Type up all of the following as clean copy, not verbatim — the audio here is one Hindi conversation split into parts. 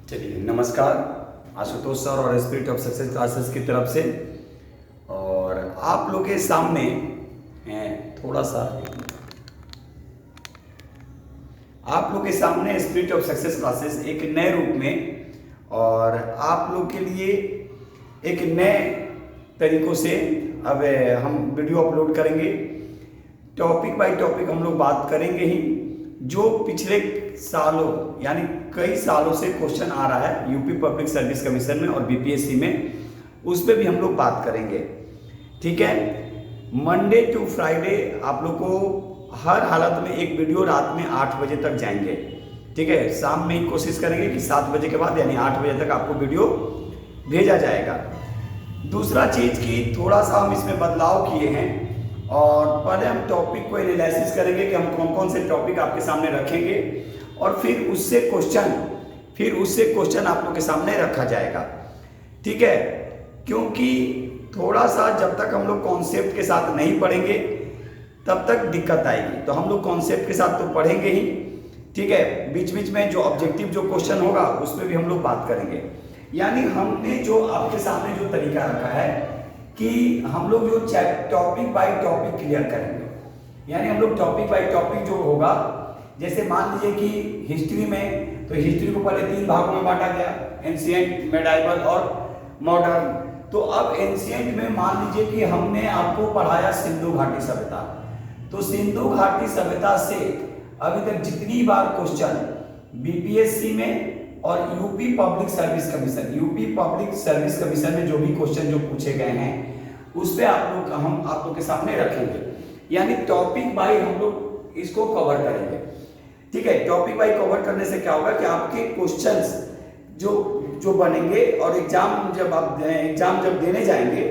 चलिए, नमस्कार। आशुतोष सर और स्पिरिट ऑफ सक्सेस क्लासेस की तरफ से और आप लोग के सामने थोड़ा सा आप लोग के सामने स्पिरिट ऑफ सक्सेस क्लासेस एक नए रूप में और आप लोग के लिए एक नए तरीकों से अब हम वीडियो अपलोड करेंगे। टॉपिक बाय टॉपिक हम लोग बात करेंगे ही। जो पिछले सालों यानी कई सालों से क्वेश्चन आ रहा है यूपी पब्लिक सर्विस कमीशन में और बीपीएससी में, उस पर भी हम लोग बात करेंगे। ठीक है, मंडे टू फ्राइडे आप लोग को हर हालत में एक वीडियो रात में 8 बजे तक जाएंगे। ठीक है, शाम में ही कोशिश करेंगे कि 7 बजे के बाद यानी 8 बजे तक आपको वीडियो भेजा जाएगा। दूसरा चीज़ की थोड़ा सा हम इसमें बदलाव किए हैं और पहले हम टॉपिक को एनालिसिस करेंगे कि हम कौन कौन से टॉपिक आपके सामने रखेंगे और फिर उससे क्वेश्चन आप लोग के सामने रखा जाएगा। ठीक है, क्योंकि थोड़ा सा जब तक हम लोग कॉन्सेप्ट के साथ नहीं पढ़ेंगे तब तक दिक्कत आएगी। तो हम लोग कॉन्सेप्ट के साथ तो पढ़ेंगे ही। ठीक है, बीच बीच में जो ऑब्जेक्टिव जो क्वेश्चन होगा उस पर भी हम लोग बात करेंगे। यानी हमने जो आपके सामने जो तरीका रखा है कि हम लोग जो टॉपिक बाय टॉपिक क्लियर करेंगे। यानी हम लोग टॉपिक बाय टॉपिक जो होगा, जैसे मान लीजिए कि हिस्ट्री में, तो हिस्ट्री को पहले 3 भागों में बांटा गया, एंशिएंट, मेडाइवल और मॉडर्न। तो अब एंशिएंट में मान लीजिए कि हमने आपको पढ़ाया सिंधु घाटी सभ्यता। तो सिंधु घाटी सभ्यता से अभी तक जितनी बार क्वेश्चन बीपीएससी में और यूपी पब्लिक सर्विस कमीशन में जो भी क्वेश्चन जो पूछे गए हैं उस पे हम आप लोग के सामने रखेंगे। यानी टॉपिक बाय हम लोग इसको कवर करेंगे। ठीक है, टॉपिक बाय कवर करने से क्या होगा कि आपके क्वेश्चंस जो बनेंगे और एग्जाम जब देने जाएंगे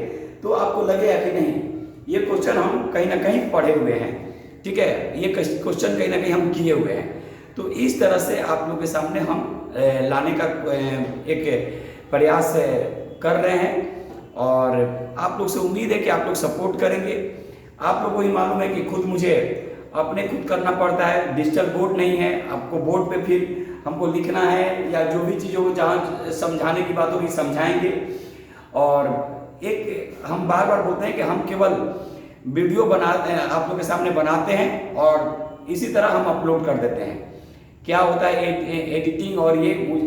तो आपको लगेगा कि नहीं, ये क्वेश्चन हम कहीं ना कहीं पढ़े हुए हैं। ठीक है, ये क्वेश्चन कहीं ना कहीं हम किए हुए हैं। तो इस तरह से आप लोग के सामने हम लाने का एक प्रयास कर रहे हैं और आप लोग से उम्मीद है कि आप लोग सपोर्ट करेंगे। आप लोग को ही मालूम है कि मुझे खुद करना पड़ता है, डिजिटल बोर्ड नहीं है। आपको बोर्ड पे फिर हमको लिखना है या जो भी चीज़ों को जहाँ समझाने की बात होगी समझाएंगे। और एक हम बार बार बोलते हैं कि हम केवल वीडियो बनाते हैं, आप लोग के सामने बनाते हैं और इसी तरह हम अपलोड कर देते हैं। क्या होता है एडिटिंग और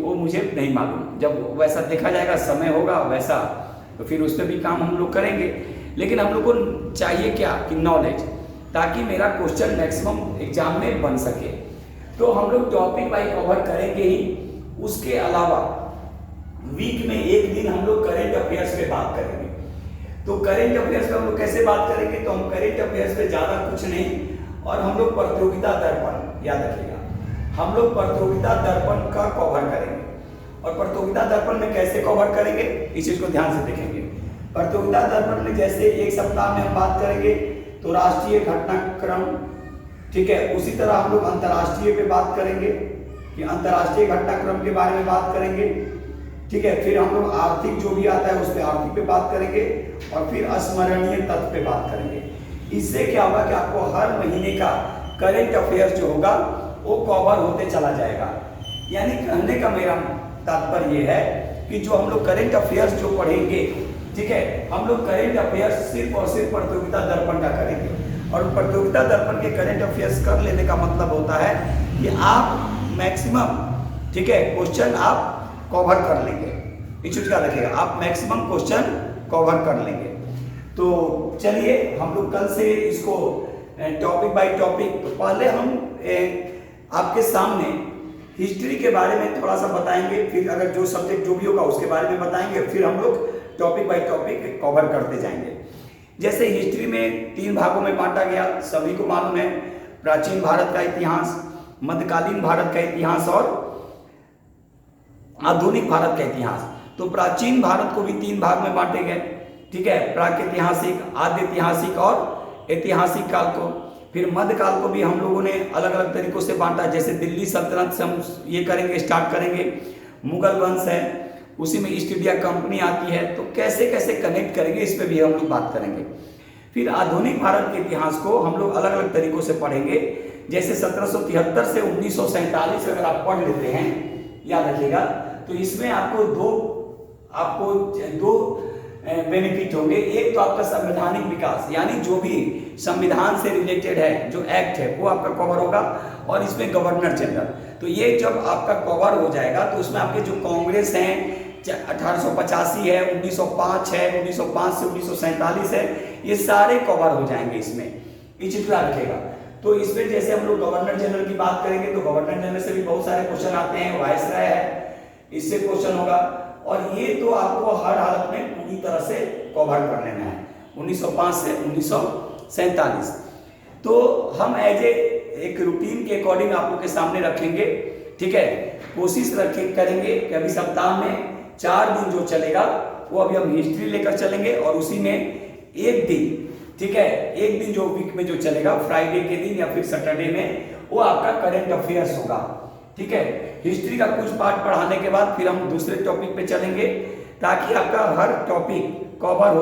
वो मुझे नहीं मालूम। जब वैसा देखा जाएगा, समय होगा वैसा, तो फिर उस पर भी काम हम लोग करेंगे। लेकिन हम लोग को चाहिए क्या कि नॉलेज, ताकि मेरा क्वेश्चन मैक्सिमम एग्जाम में बन सके। तो हम लोग टॉपिक बाय कवर करेंगे ही। उसके अलावा वीक में एक दिन हम लोग करेंट अफेयर्स पे बात करेंगे। तो करेंट अफेयर्स पे हम लोग कैसे बात करेंगे, तो हम करेंट अफेयर्स पे ज़्यादा कुछ नहीं और हम लोग प्रतियोगिता दर्पण, याद रखिएगा, हम लोग प्रतियोगिता दर्पण का कवर करेंगे। और प्रतियोगिता दर्पण में कैसे कवर करेंगे, इस चीज को ध्यान से देखेंगे। प्रतियोगिता दर्पण में जैसे एक सप्ताह में हम बात करेंगे तो राष्ट्रीय घटनाक्रम, ठीक है, उसी तरह हम लोग अंतर्राष्ट्रीय पे बात करेंगे कि अंतर्राष्ट्रीय घटनाक्रम के बारे में बात करेंगे। ठीक है, फिर हम लोग आर्थिक जो भी आता है उस पर आर्थिक पे बात करेंगे और फिर अस्मरणीय तथ्य पे बात करेंगे। इससे क्या होगा कि आपको हर महीने का करेंट अफेयर्स जो होगा वो कवर होते चला जाएगा। यानी कहने का मेरा तात्पर्य ये है कि जो हम लोग करेंट अफेयर्स जो पढ़ेंगे, ठीक है, हम लोग करेंट अफेयर्स सिर्फ और सिर्फ प्रतियोगिता दर्पण का करेंगे। और प्रतियोगिता दर्पण के करेंट अफेयर्स कर लेने का मतलब होता है कि आप मैक्सिमम, ठीक है, क्वेश्चन आप कवर कर लेंगे। इस चीज का रखिएगा, आप मैक्सिमम क्वेश्चन कवर कर लेंगे। तो चलिए हम लोग कल से इसको टॉपिक बाय टॉपिक, पहले हम आपके सामने हिस्ट्री के बारे में थोड़ा सा बताएंगे, फिर अगर जो सब्जेक्ट जो भी होगा उसके बारे में बताएंगे, फिर हम लोग टॉपिक बाय टॉपिक कवर करते जाएंगे। जैसे हिस्ट्री में 3 भागों में बांटा गया, सभी को मालूम है, प्राचीन भारत का इतिहास, मध्यकालीन भारत का इतिहास और आधुनिक भारत का इतिहास। तो प्राचीन भारत को भी 3 भाग में बांटे गए। ठीक है, प्रागैतिहासिक, आद्य ऐतिहासिक और ऐतिहासिक काल को। फिर मध्यकाल को भी हम लोगों ने अलग अलग तरीकों से बांटा। जैसे दिल्ली सल्तनत से हम ये करेंगे, स्टार्ट करेंगे, मुगल वंश है, उसी में ईस्ट इंडिया कंपनी आती है। तो कैसे कैसे कनेक्ट करेंगे, इस पर भी हम लोग बात करेंगे। फिर आधुनिक भारत के इतिहास को हम लोग अलग अलग तरीकों से पढ़ेंगे। जैसे 1773 से 1947 अगर आप पढ़ लेते हैं, याद रखिएगा, तो इसमें आपको दो बेनिफिट होंगे। एक तो आपका संवैधानिक विकास, यानी जो भी संविधान से रिलेटेड है, जो एक्ट है वो आपका कवर होगा, और इसमें गवर्नर जनरल। तो ये जब आपका कवर हो जाएगा तो उसमें आपके जो कांग्रेस हैं 1885 है, 1905 है, 1905 से 1947 है, ये सारे कवर हो जाएंगे इसमें। ये चित्र रखेगा। तो इसमें जैसे हम लोग गवर्नर जनरल की बात करेंगे तो गवर्नर जनरल से भी बहुत सारे क्वेश्चन आते हैं, वायसराय है, इससे क्वेश्चन होगा, और ये तो आपको हर हालत में पूरी तरह से कवर कर लेना है 1905 से 1947। तो हम एज एक रूटीन के अकॉर्डिंग आप लोग के सामने रखेंगे, ठीक है। कोशिश करेंगे कि अभी सप्ताह में 4 दिन जो चलेगा वो अभी हम हिस्ट्री लेकर चलेंगे, और उसी में एक दिन, ठीक है, एक दिन जो वीक में जो चलेगा फ्राइडे के दिन या फिर सैटरडे में, वो आपका करंट अफेयर्स होगा, ठीक है। हिस्ट्री का कुछ पार्ट पढ़ाने के बाद फिर हम दूसरे टॉपिक पे चलेंगे, ताकि आपका हर टॉपिक कवर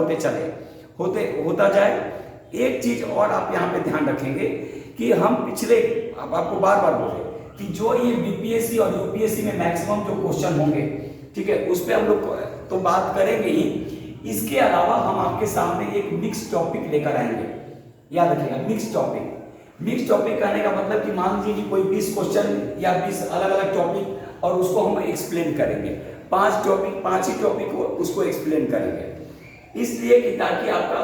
होता जाए। एक चीज और आप यहाँ पे ध्यान रखेंगे कि हम पिछले, अब आपको बार बार बोले कि जो ये बीपीएससी और यूपीएससी में मैक्सिमम जो क्वेश्चन होंगे, ठीक है, उस पर हम लोग तो बात करेंगे ही। इसके अलावा हम आपके सामने एक मिक्स टॉपिक लेकर आएंगे, याद रखिएगा, मिक्स टॉपिक। मिक्स टॉपिक कहने का मतलब कि मान लीजिए कि कोई 20 क्वेश्चन या 20 अलग अलग टॉपिक, और उसको हम एक्सप्लेन करेंगे। 5 ही टॉपिक को उसको एक्सप्लेन करेंगे, इसलिए कि ताकि आपका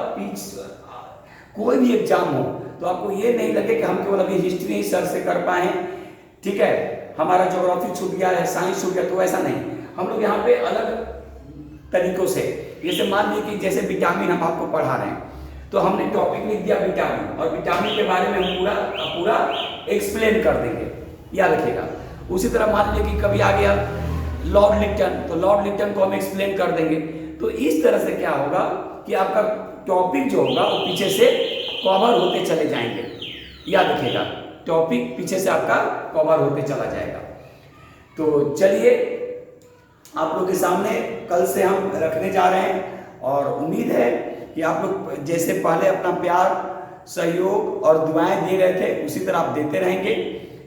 कोई भी एग्जाम हो तो आपको ये नहीं लगे कि हम केवल अभी हिस्ट्री ही सर से कर पाए, ठीक है, हमारा ज्योग्राफी छूट गया है, साइंस छूट गया, तो ऐसा नहीं। हम लोग यहाँ पे अलग तरीकों से, जैसे मान लीजिए कि जैसे विटामिन हम आपको पढ़ा रहे हैं, तो हमने टॉपिक लिख दिया विटामिन, और विटामिन के बारे में हम पूरा एक्सप्लेन कर देंगे, याद रखिएगा। उसी तरह मान लीजिए कि कभी आ गया लॉर्ड लिप्टन, तो लॉर्ड लिप्टन को हम एक्सप्लेन कर देंगे। तो इस तरह से क्या होगा कि आपका टॉपिक जो होगा वो पीछे से कवर होते चले जाएंगे, याद रखिएगा, टॉपिक पीछे से आपका कवर होते चला जाएगा। तो चलिए आप लोग के सामने कल से हम रखने जा रहे हैं, और उम्मीद है कि आप लोग जैसे पहले अपना प्यार, सहयोग और दुआएं दे रहे थे, उसी तरह आप देते रहेंगे,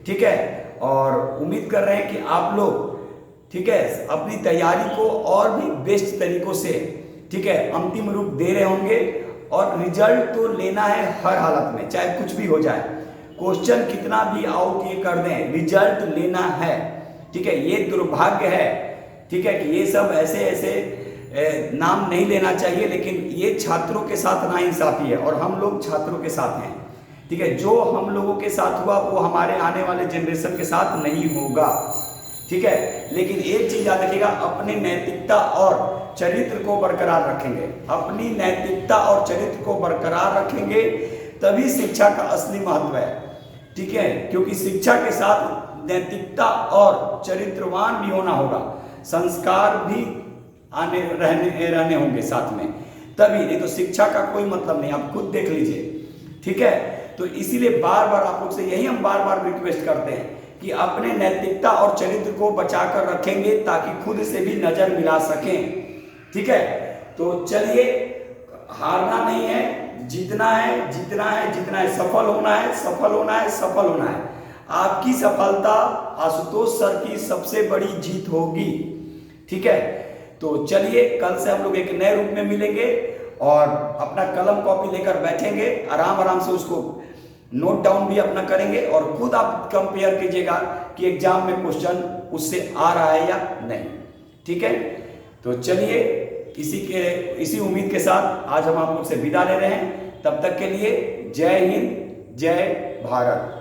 ठीक है। और उम्मीद कर रहे हैं कि आप लोग, ठीक है, अपनी तैयारी को और भी बेस्ट तरीकों से, ठीक है, अंतिम रूप दे रहे होंगे, और रिजल्ट तो लेना है हर हालत में, चाहे कुछ भी हो जाए, क्वेश्चन कितना भी आउट ये कर दें, रिजल्ट लेना है, ठीक है। ये दुर्भाग्य है, ठीक है, कि ये सब ऐसे नाम नहीं लेना चाहिए, लेकिन ये छात्रों के साथ नाइंसाफी है, और हम लोग छात्रों के साथ हैं, ठीक है। जो हम लोगों के साथ हुआ वो हमारे आने वाले जनरेशन के साथ नहीं होगा, ठीक है। लेकिन एक चीज याद रखिएगा, अपनी नैतिकता और चरित्र को बरकरार रखेंगे, अपनी नैतिकता और चरित्र को बरकरार रखेंगे, तभी शिक्षा का असली महत्व है, ठीक है। क्योंकि शिक्षा के साथ नैतिकता और चरित्रवान भी होना होगा, संस्कार भी रहने होंगे साथ में, तभी, नहीं तो शिक्षा का कोई मतलब नहीं, आप खुद देख लीजिए, ठीक है। तो इसीलिए बार बार आप लोग से यही हम बार बार रिक्वेस्ट करते हैं कि अपने नैतिकता और चरित्र को बचाकर रखेंगे, ताकि खुद से भी नजर मिला सकें, ठीक है। तो चलिए, हारना नहीं है, जीतना है, सफल होना है। आपकी सफलता आशुतोष सर की सबसे बड़ी जीत होगी, ठीक है। तो चलिए, कल से हम लोग एक नए रूप में मिलेंगे, और अपना कलम कॉपी लेकर बैठेंगे, आराम से उसको नोट डाउन भी अपना करेंगे, और खुद आप कंपेयर कीजिएगा कि एग्जाम में क्वेश्चन उससे आ रहा है या नहीं, ठीक है। तो चलिए, इसी उम्मीद के साथ आज हम आप लोग से विदा ले रहे हैं। तब तक के लिए जय हिंद, जय भारत।